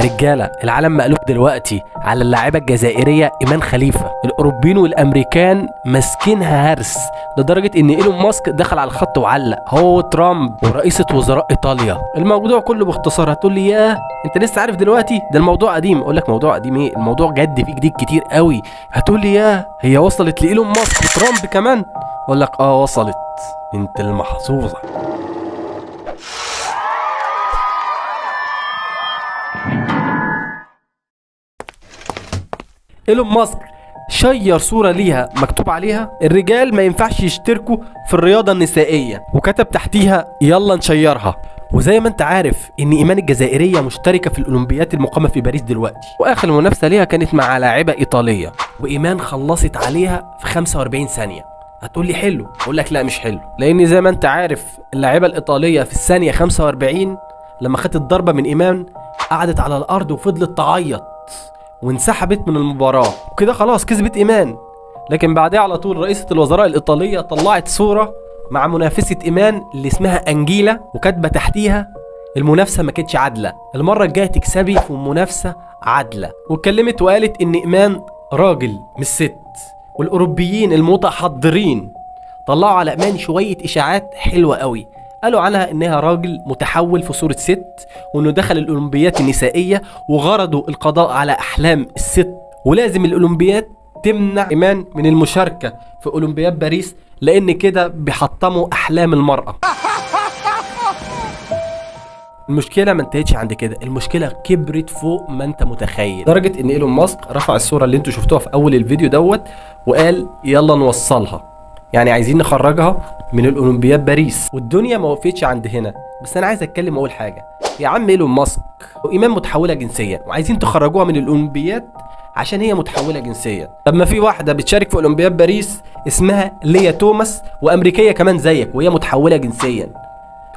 رجاله العالم مقلوب دلوقتي على اللاعبه الجزائريه ايمان خليفه. الاوروبيين والامريكان ماسكينها هرس لدرجه ان ايلون ماسك دخل على الخط وعلق هو ترامب ورئيسه وزراء ايطاليا. الموضوع كله باختصار. هتقول لي ياه انت لسه عارف دلوقتي؟ ده الموضوع قديم. اقول لك موضوع قديم ايه؟ الموضوع جد فيه جديد كتير قوي. هتقول لي ياه هي وصلت لايلون ماسك وترامب كمان؟ اقول لك وصلت. انت المحظوظه. ايلون ماسك شير صورة ليها مكتوب عليها الرجال ما ينفعش يشتركوا في الرياضة النسائية، وكتب تحتيها يلا نشيرها. وزي ما انت عارف ان ايمان الجزائرية مشتركة في الاولمبيات المقامة في باريس دلوقتي، واخر منافسة ليها كانت مع لاعبة ايطالية، وايمان خلصت عليها في 45 ثانية. هتقول لي حلو، اقول لك لا مش حلو، لان زي ما انت عارف اللاعبة الايطالية في الثانية 45 لما خدت الضربة من ايمان قعدت على الارض وفضلت تعيط وانسحبت من المباراة، وكده خلاص كسبت ايمان. لكن بعدها على طول رئيسة الوزراء الإيطالية طلعت صورة مع منافسة ايمان اللي اسمها انجيلا، وكاتبة تحتيها المنافسة ما كانتش عادلة، المرة الجاية تكسبي في منافسة عادلة. واتكلمت وقالت ان ايمان راجل مش ست، والاوروبيين المتحضرين طلعوا على ايمان شوية اشاعات حلوة قوي. قالوا عنها انها راجل متحول في صورة ست، وانه دخل الاولمبيات النسائية وغرضه القضاء على احلام الست، ولازم الاولمبيات تمنع ايمان من المشاركة في اولمبياد باريس لان كده بيحطموا احلام المرأة. المشكلة ما انتهتش عند كده، المشكلة كبرت فوق ما انت متخيل، لدرجة ان ايلون ماسك رفع الصورة اللي انتوا شفتوها في اول الفيديو دوت وقال يلا نوصلها، يعني عايزين نخرجها من الاولمبياد باريس. والدنيا ما وقفتش عند هنا، بس انا عايز اتكلم اقول حاجه. يا عم ايلون ماسك وايمان متحوله جنسيا وعايزين تخرجوها من الاولمبياد عشان هي متحوله جنسيا. طب ما في واحده بتشارك في اولمبياد باريس اسمها ليا توماس وامريكيه كمان زيك وهي متحوله جنسيا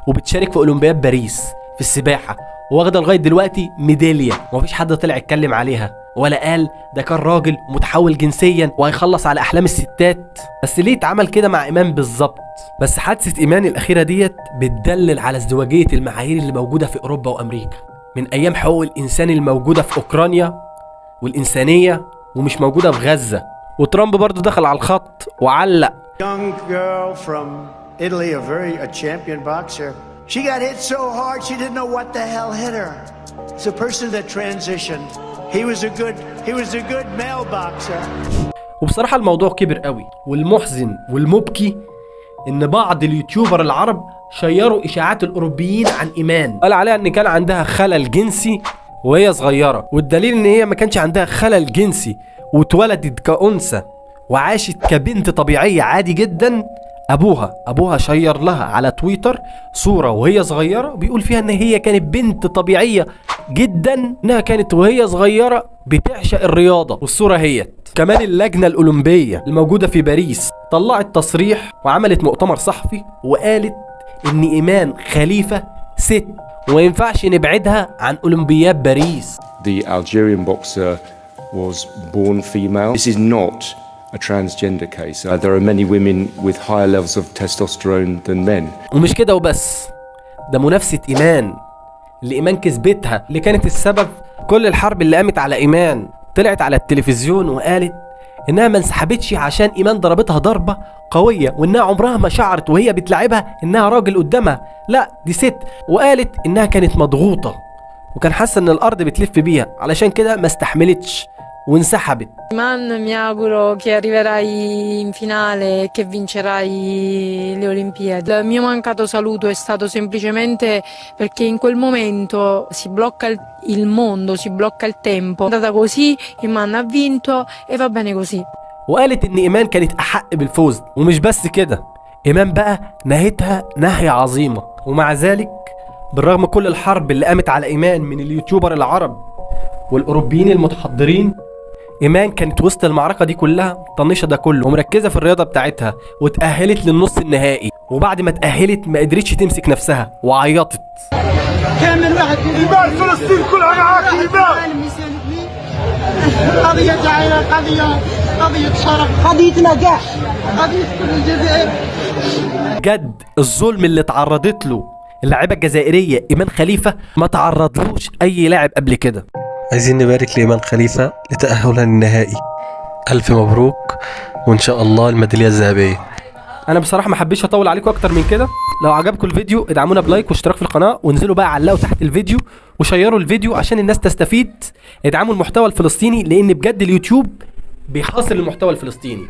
وبتشارك في اولمبياد باريس في السباحه واخده لغايه دلوقتي ميداليه، ومفيش حد طلع يتكلم عليها ولا قال ده كان راجل متحول جنسيا وهيخلص على احلام الستات. بس ليه اتعمل كده مع ايمان بالظبط؟ بس حادثه ايمان الاخيره ديت بتدلل على ازدواجيه المعايير اللي موجوده في اوروبا وامريكا من ايام حقوق الانسان الموجوده في اوكرانيا والانسانيه ومش موجوده في غزه. وترامب برضو دخل على الخط وعلق Young girl from Italy, a champion boxer. She got hit so hard she didn't know what the hell hit her. It's a person that transitioned. He was a good male boxer. وبصراحة الموضوع كبر قوي، والمحزن والمبكي ان بعض اليوتيوبر العرب شيروا اشاعات الاوروبيين عن ايمان، قال عليها ان كان عندها خلل جنسي وهي صغيرة، والدليل ان هي ما كانش عندها خلل جنسي واتولدت كأنثى وعاشت كبنت طبيعية عادي جدا. ابوها شير لها على تويتر صورة وهي صغيرة بيقول فيها ان هي كانت بنت طبيعية جدا، انها كانت وهي صغيرة بتعشق الرياضة. والصورة هيت كمان اللجنة الأولمبية الموجودة في باريس طلعت تصريح وعملت مؤتمر صحفي وقالت ان ايمان خليفة ست وما ينفعش نبعدها عن أولمبياد باريس. The Algerian boxer was born female. This is not a transgender case. There are many women with higher levels of testosterone than men. ومش كده وبس، ده منافسة ايمان اللي ايمان كسبتها اللي كانت السبب كل الحرب اللي قامت على ايمان، طلعت على التلفزيون وقالت انها ما انسحبتش عشان ايمان ضربتها ضربة قوية وانها عمرها ما شعرت وهي بتلعبها انها راجل قدامها، لا دي ست. وقالت انها كانت مضغوطة وكان حاسة ان الارض بتلف بيها علشان كده ما استحملتش وانسحبت. Man, mi auguro che arriverai in finale e che vincerai le Olimpiadi. Il mio mancato saluto è stato semplicemente perché in quel momento si blocca il mondo, si blocca il tempo. È andata così, Iman ha vinto e va bene così. وقالت ان ايمان كانت احق بالفوز، ومش بس كده، ايمان بقى نهتها نهاية عظيمة. ومع ذلك بالرغم كل الحرب اللي قامت على ايمان من اليوتيوبر العرب والاوروبيين المتحضرين، ايمان كانت وسط المعركة دي كلها طنشة ده كله ومركزة في الرياضة بتاعتها واتأهلت للنص النهائي. وبعد ما اتأهلت ما قدرتش تمسك نفسها وعيطت. كامل واحد ايمان فلسطين كلها معاك ايمان. قضية عائلة، قضية شرف، قضية نجاح، قضية كل الجزائر. جد الظلم اللي اتعرضت له اللاعبة الجزائرية إيمان خليفة ما تعرضلوش أي لاعب قبل كده. عايزين نبارك لإيمان خليفة لتأهلها للنهائي. ألف مبروك، وإن شاء الله الميدالية الذهبية. انا بصراحه ما حبيتش اطول عليكم اكتر من كده. لو عجبكم الفيديو ادعمونا بلايك واشتراك في القناه، وانزلوا بقى علقوا تحت الفيديو وشيروا الفيديو عشان الناس تستفيد. ادعموا المحتوى الفلسطيني لان بجد اليوتيوب بيحاصر المحتوى الفلسطيني.